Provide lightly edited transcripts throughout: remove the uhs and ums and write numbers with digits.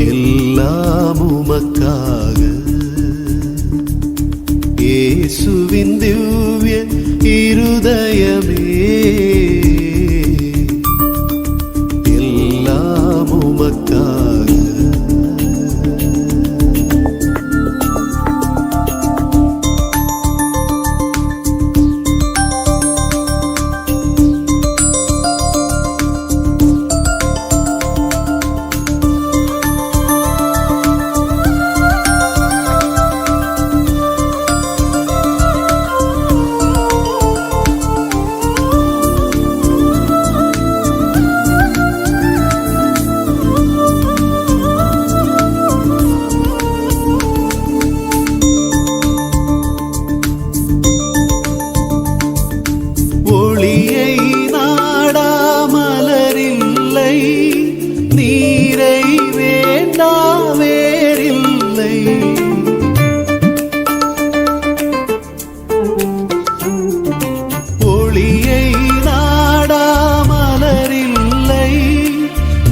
எல்லாம் உமக்காக. இயேசுவின் திவ்ய இருதயமே, எல்லாம் உமக்காக. ஒளியை நாடாமலரில்லை, நீரை வேண்டா வேறில்லை. ஒளியை நாடாமலரில்லை,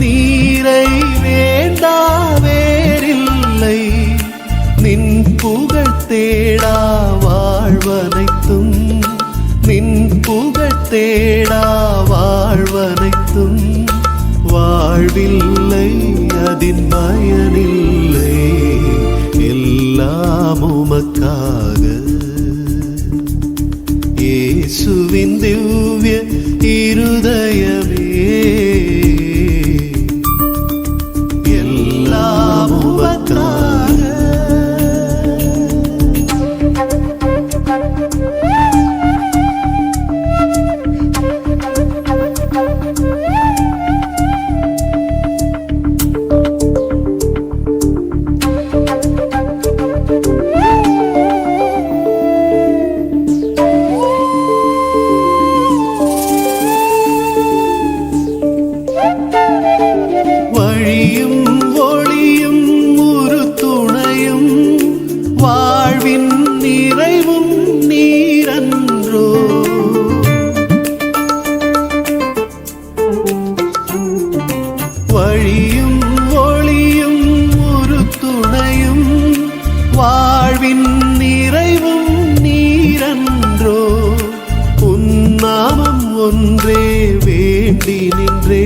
நீரை வேண்டா வேறில்லை. நின் புகழ் தேடா வாழ்வனைத்தும், நின் புகழ் தேடா வாழ்வனைத்தும். வாழ்வில்லை அதின் பயனில்லை, எல்லாம் உமக்காக. இயேசுவின் திவ்ய இருதயமே, எல்லாம் உமக்காக. வழியும் ஒளியும் ஒரு துணையும், வாழ்வின் நிறைவும் நீரன்றோ. வழியும் ஒளியும் ஒரு துணையும், வாழ்வின் நிறைவும் நீரன்றோ. உன்னாமம் ஒன்றே வேண்டி நின்றே,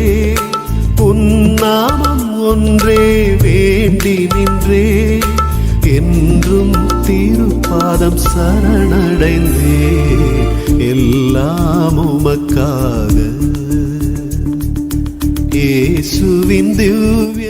உன்னாமம் ஒன்றே வேண்டி நின்றே. என்றும் திருப்பாதம் சரணடைந்தே, எல்லாம் உமக்காக. இயேசுவின் திவ்ய